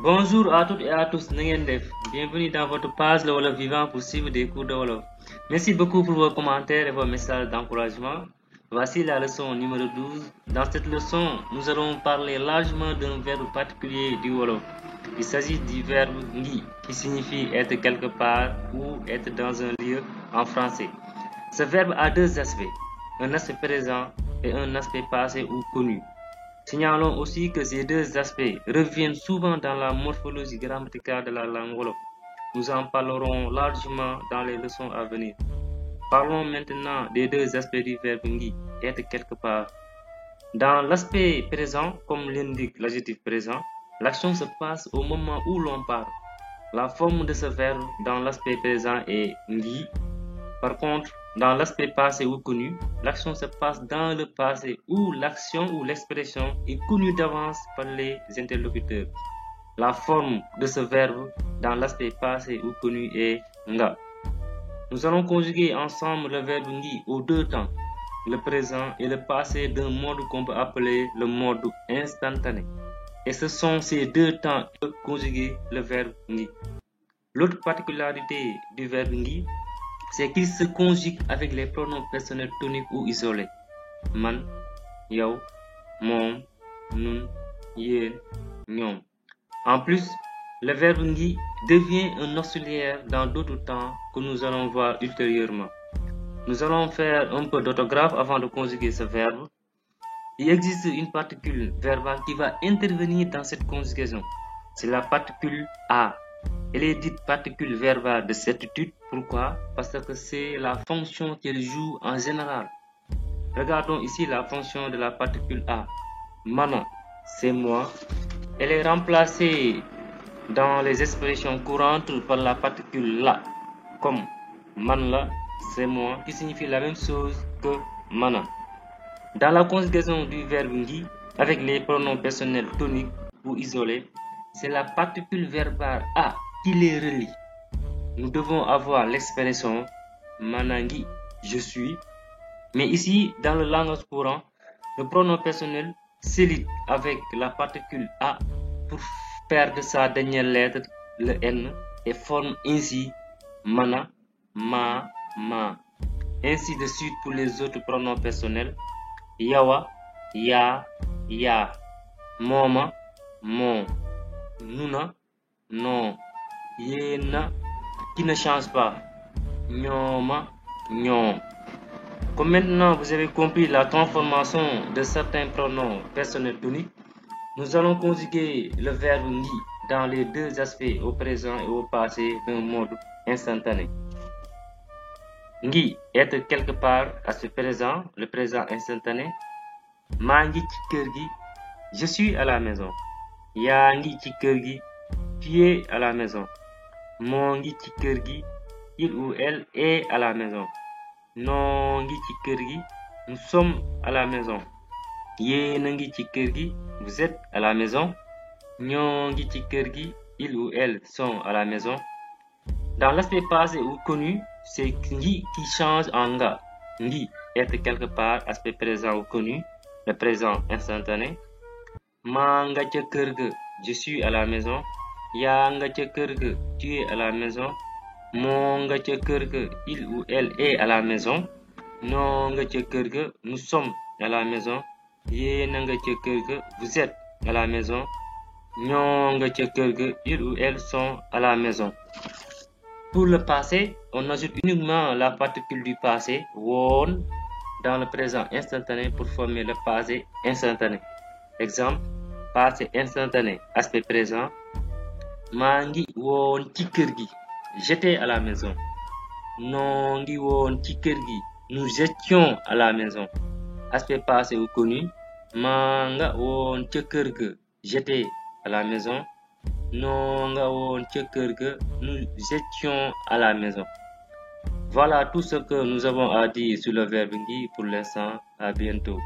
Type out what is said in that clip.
Bonjour à toutes et à tous, na ngeen def. Bienvenue dans votre page Le Wolof Vivant pour suivre des cours de Wolof. Merci beaucoup pour vos commentaires et vos messages d'encouragement. Voici la leçon numéro 12. Dans cette leçon, nous allons parler largement d'un verbe particulier du Wolof. Il s'agit du verbe ngi qui signifie être quelque part ou être dans un lieu en français. Ce verbe a deux aspects, un aspect présent et un aspect passé ou connu. Signalons aussi que ces deux aspects reviennent souvent dans la morphologie grammaticale de la langue wolof. Nous en parlerons largement dans les leçons à venir. Parlons maintenant des deux aspects du verbe ngi, être quelque part. Dans l'aspect présent, comme l'indique l'adjectif présent, l'action se passe au moment où l'on parle. La forme de ce verbe dans l'aspect présent est ngi. Par contre, dans l'aspect passé ou connu, l'action se passe dans le passé où l'action ou l'expression est connue d'avance par les interlocuteurs. La forme de ce verbe dans l'aspect passé ou connu est nga. Nous allons conjuguer ensemble le verbe ngi aux deux temps, le présent et le passé d'un mode qu'on peut appeler le mode instantané. Et ce sont ces deux temps que conjuguer le verbe ngi. L'autre particularité du verbe ngi, c'est qu'il se conjugue avec les pronoms personnels toniques ou isolés. Man, yow, mom, nun, yéen, ñom. En plus, le verbe ngi devient un auxiliaire dans d'autres temps que nous allons voir ultérieurement. Nous allons faire un peu d'orthographe avant de conjuguer ce verbe. Il existe une particule verbale qui va intervenir dans cette conjugaison. C'est la particule a. Elle est dite particule verbale de certitude. Pourquoi? Parce que c'est la fonction qu'elle joue en général. Regardons ici la fonction de la particule a. Mana, c'est moi. Elle est remplacée dans les expressions courantes par la particule la, comme manla, c'est moi, qui signifie la même chose que mana. Dans la conjugaison du verbe ngi avec les pronoms personnels toniques ou isolés, c'est la particule verbale a qui les relie. Nous devons avoir l'expression manangi, je suis. Mais ici, dans le langage courant, le pronom personnel s'élite avec la particule a pour perdre sa dernière lettre, le n, et forme ainsi mana, ma. Ainsi de suite pour les autres pronoms personnels. Yawa, ya, moma, mon, nuna, non, yena, qui ne change pas, nyoma, nyon. Comme maintenant vous avez compris la transformation de certains pronoms personnels toniques, nous allons conjuguer le verbe ngi dans les deux aspects, au présent et au passé, d'un mode instantané. Ngi, être quelque part, aspect présent, le présent instantané. Ma ngi ci kër gi, je suis à la maison. Ya ngi ci kër gi, tu es à la maison. Mo ngi ci kër gi, il ou elle est à la maison. No ngi ci kër gi, nous sommes à la maison. Yéen a ngi ci kër gi, vous êtes à la maison. Ñoo ngi ci kër gi, ils ou elles sont à la maison. Dans l'aspect passé ou connu, c'est ngi qui change en nga. Ngi, être quelque part, aspect présent ou connu, le présent instantané. Ma nga ca kër ga, je suis à la maison. Ya nga ca kër ga, tu es à la maison. Mo nga ca kër ga, il ou elle est à la maison. No nga ca kër ga, nous sommes à la maison. Yéen nga ca kër ga, vous êtes à la maison. Ñoo nga ca kër ga, ils ou elles sont à la maison. Pour le passé, on ajoute uniquement la particule du passé, won, dans le présent instantané pour former le passé instantané. Exemple, passé instantané, aspect présent. Maa ngi woon ci kër gi, j'étais à la maison. Noo ngi woon ci kër gi, nous étions à la maison. Aspect passé ou connu. Maa nga woon ca kër ga, j'étais à la maison. Noo nga woon ca kër ga, nous étions à la maison. Voilà tout ce que nous avons à dire sur le verbe ngi pour l'instant. À bientôt.